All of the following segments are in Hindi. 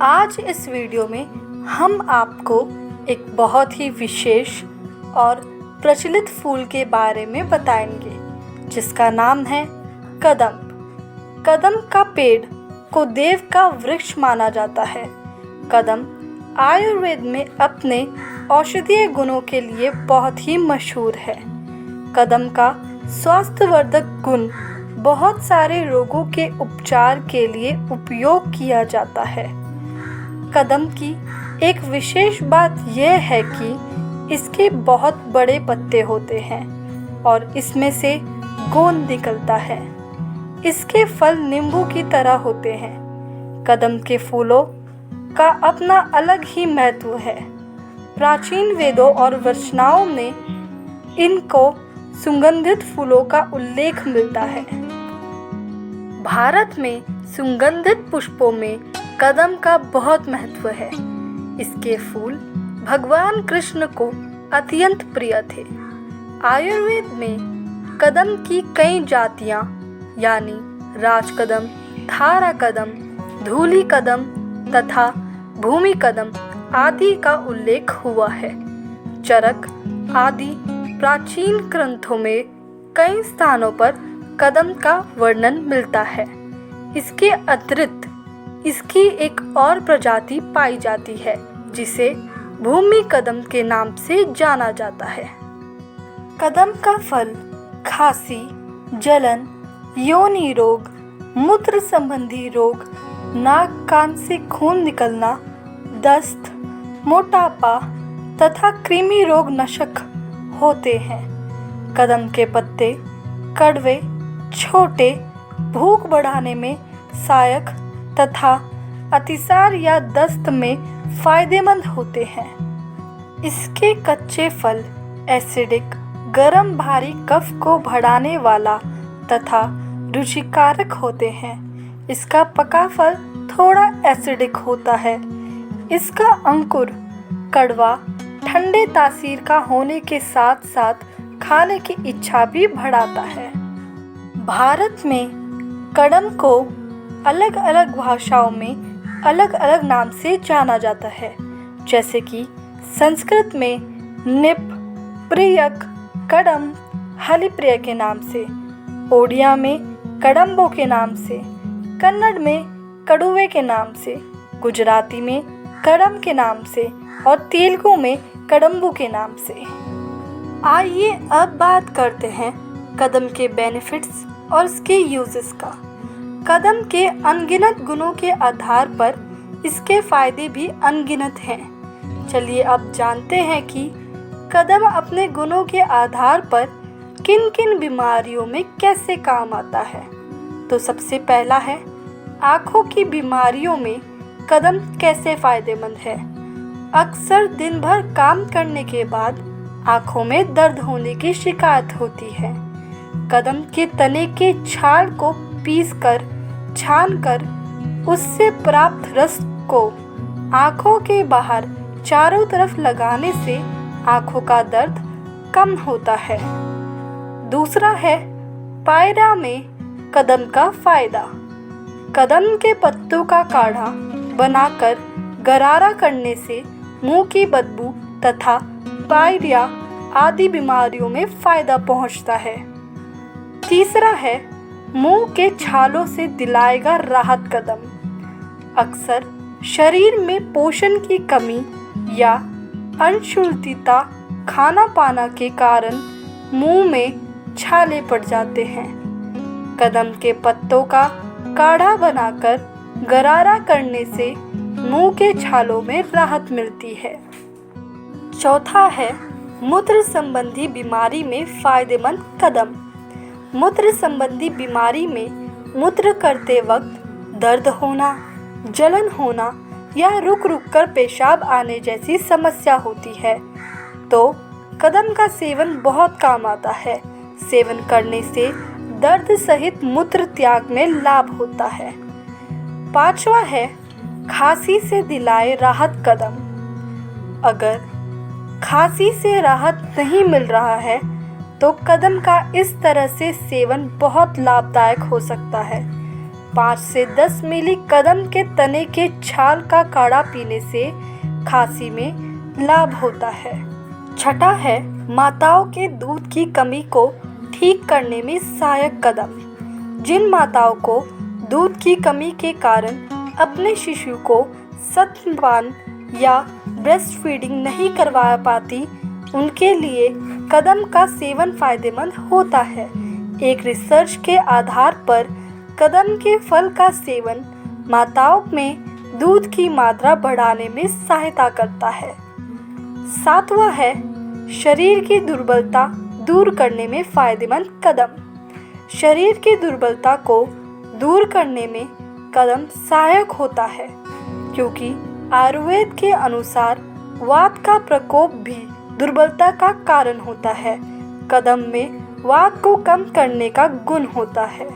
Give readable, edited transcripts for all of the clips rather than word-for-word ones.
आज इस वीडियो में हम आपको एक बहुत ही विशेष और प्रचलित फूल के बारे में बताएंगे जिसका नाम है कदम। कदम का पेड़ को देव का वृक्ष माना जाता है। कदम आयुर्वेद में अपने औषधीय गुणों के लिए बहुत ही मशहूर है। कदम का स्वास्थ्यवर्धक गुण बहुत सारे रोगों के उपचार के लिए उपयोग किया जाता है। कदम की एक विशेष बात यह है कि इसके बहुत बड़े पत्ते होते हैं और इसमें से गोंद निकलता है। इसके फल नींबू की तरह होते हैं। कदम के फूलों का अपना अलग ही महत्व है। प्राचीन वेदों और रचनाओं में इनको सुगंधित फूलों का उल्लेख मिलता है। भारत में सुगंधित पुष्पों में कदम का बहुत महत्व है। इसके फूल भगवान कृष्ण को अत्यंत प्रिय थे। आयुर्वेद में कदम की कई जातियां यानी राजकदम, थारा कदम, धूली कदम तथा भूमि कदम आदि का उल्लेख हुआ है। चरक आदि प्राचीन ग्रंथों में कई स्थानों पर कदम का वर्णन मिलता है। इसके अतिरिक्त इसकी एक और प्रजाति पाई जाती है जिसे भूमि कदम के नाम से जाना जाता है। कदम का फल खांसी, जलन, योनि रोग, मूत्र संबंधी रोग, नाक कान से खून निकलना, दस्त, मोटापा तथा कृमि रोग नशक होते हैं। कदम के पत्ते कड़वे, छोटे, भूख बढ़ाने में सहायक तथा अतिसार या दस्त में फायदेमंद होते हैं। इसके कच्चे फल एसिडिक, गर्म भारी कफ को बढ़ाने वाला तथा रुचिकारक होते हैं। इसका पका फल थोड़ा एसिडिक होता है। इसका अंकुर कड़वा, ठंडे तासीर का होने के साथ साथ खाने की इच्छा भी बढ़ाता है। भारत में कदम को अलग अलग भाषाओं में अलग अलग नाम से जाना जाता है, जैसे कि संस्कृत में निप, प्रियक, कदम, हलिप्रिय के नाम से, ओडिया में कदम्बो के नाम से, कन्नड़ में कड़ुवे के नाम से, गुजराती में कदम के नाम से और तेलुगु में कदम्बू के नाम से। आइए अब बात करते हैं कदम के बेनिफिट्स और इसके यूजेस का। कदम के अनगिनत गुणों के आधार पर इसके फायदे भी अनगिनत हैं। चलिए अब जानते हैं कि कदम अपने गुणों के आधार पर किन किन बीमारियों में कैसे काम आता है। तो सबसे पहला है आँखों की बीमारियों में कदम कैसे फायदेमंद है। अक्सर दिन भर काम करने के बाद आँखों में दर्द होने की शिकायत होती है। कदम के तने के छाल को पीसकर छानकर उससे प्राप्त रस को आँखों के बाहर चारों तरफ लगाने से आँखों का दर्द कम होता है। दूसरा है पायरा में कदम का फायदा। कदम के पत्तों का काढ़ा बनाकर गरारा करने से मुंह की बदबू तथा पायरिया आदि बीमारियों में फायदा पहुंचता है। तीसरा है मुंह के छालों से दिलाएगा राहत कदम। अक्सर शरीर में पोषण की कमी या अशुद्धता खाना पाना के कारण मुंह में छाले पड़ जाते हैं। कदम के पत्तों का काढ़ा बनाकर गरारा करने से मुंह के छालों में राहत मिलती है। चौथा है मूत्र संबंधी बीमारी में फायदेमंद कदम। मूत्र संबंधी बीमारी में मूत्र करते वक्त दर्द होना, जलन होना या रुक रुक कर पेशाब आने जैसी समस्या होती है तो कदम का सेवन बहुत काम आता है। सेवन करने से दर्द सहित मूत्र त्याग में लाभ होता है। पांचवा है खांसी से दिलाए राहत कदम। अगर खांसी से राहत नहीं मिल रहा है तो कदम का इस तरह से सेवन बहुत लाभदायक हो सकता है। 5 से 10 मिली कदम के तने के छाल का काढ़ा पीने से खांसी में लाभ होता है। छठा है माताओं के दूध की कमी को ठीक करने में सहायक कदम। जिन माताओं को दूध की कमी के कारण अपने शिशु को स्तनपान या ब्रेस्ट फीडिंग नहीं करवा पाती, उनके लिए कदम का सेवन फायदेमंद होता है। एक रिसर्च के आधार पर कदम के फल का सेवन माताओं में दूध की मात्रा बढ़ाने में सहायता करता है। सातवां है शरीर की दुर्बलता दूर करने में फायदेमंद कदम। शरीर की दुर्बलता को दूर करने में कदम सहायक होता है, क्योंकि आयुर्वेद के अनुसार वात का प्रकोप भी दुर्बलता का कारण होता है। कदम में वात को कम करने का गुण होता है।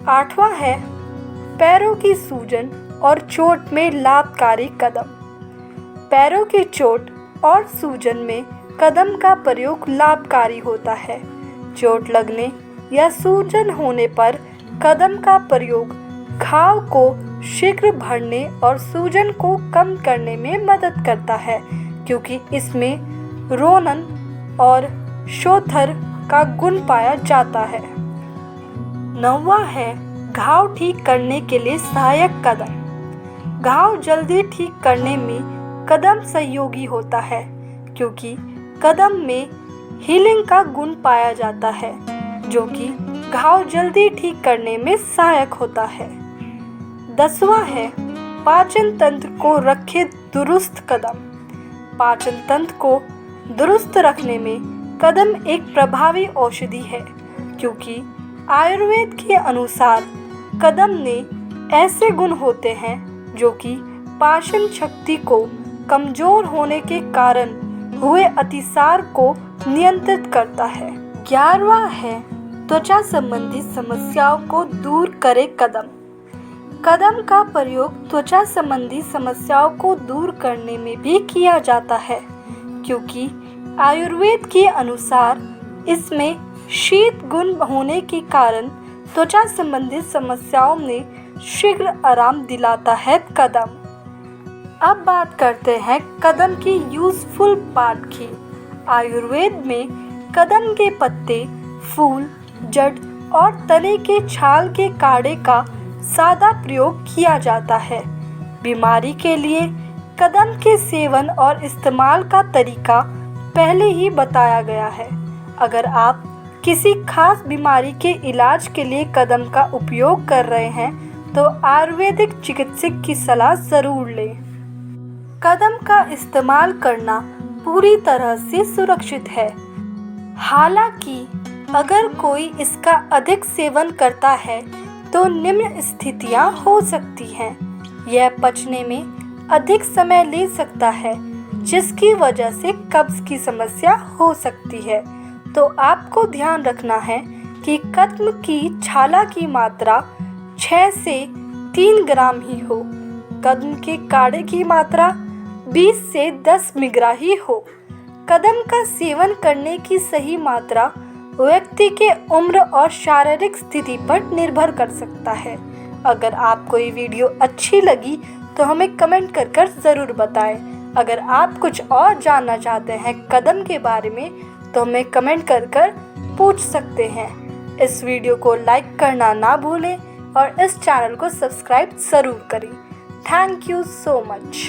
आठवां है पैरों की सूजन और चोट में लाभकारी कदम। पैरों की चोट और सूजन में कदम का प्रयोग लाभकारी होता है। चोट लगने या सूजन होने पर कदम का प्रयोग घाव को शीघ्र भरने और सूजन को कम करने में मदद करता है, क्योंकि इसमें रोनन और शोथर का गुण पाया जाता है। नौवां है घाव ठीक करने के लिए सहायक कदम। घाव जल्दी ठीक करने में कदम सहयोगी होता है, क्योंकि कदम में हीलिंग का गुण पाया जाता है, जो कि घाव जल्दी ठीक करने में सहायक होता है। 10वां है पाचन तंत्र को रखे दुरुस्त कदम। पाचन तंत्र को दुरुस्त रखने में कदम एक प्रभावी औषधि है, क्योंकि आयुर्वेद के अनुसार कदम में ऐसे गुण होते हैं जो कि पाचन शक्ति को कमजोर होने के कारण हुए अतिसार को नियंत्रित करता है। 11वां है त्वचा संबंधी समस्याओं को दूर करे कदम। कदम का प्रयोग त्वचा संबंधी समस्याओं को दूर करने में भी किया जाता है, क्योंकि आयुर्वेद के अनुसार इसमें शीत गुण होने के कारण त्वचा संबंधी समस्याओं में शीघ्र आराम दिलाता है कदम। अब बात करते हैं कदम की यूजफुल पार्ट की। आयुर्वेद में कदम के पत्ते, फूल, जड़ और तने के छाल के काढ़े का सादा प्रयोग किया जाता है। बीमारी के लिए कदम के सेवन और इस्तेमाल का तरीका पहले ही बताया गया है। अगर आप किसी खास बीमारी के इलाज के लिए कदम का उपयोग कर रहे हैं, तो आयुर्वेदिक चिकित्सक की सलाह ज़रूर लें। कदम का इस्तेमाल करना पूरी तरह से सुरक्षित है। हालांकि अगर कोई इसका अधिक सेवन करता है तो निम्न स्थितियां हो सकती हैं। यह पचने में अधिक समय ले सकता है, जिसकी वजह से कब्ज की समस्या हो सकती है। तो आपको ध्यान रखना है कि कद्म की छाला की मात्रा 6 से 3 ग्राम ही हो। कद्म के काढ़े की मात्रा 20 से 10 मिलीग्राम ही हो। कदम का सेवन करने की सही मात्रा व्यक्ति के उम्र और शारीरिक स्थिति पर निर्भर कर सकता है। अगर आपको ये वीडियो अच्छी लगी तो हमें कमेंट कर ज़रूर बताएं। अगर आप कुछ और जानना चाहते हैं कदम के बारे में तो हमें कमेंट कर पूछ सकते हैं। इस वीडियो को लाइक करना ना भूलें और इस चैनल को सब्सक्राइब ज़रूर करें। Thank you so much.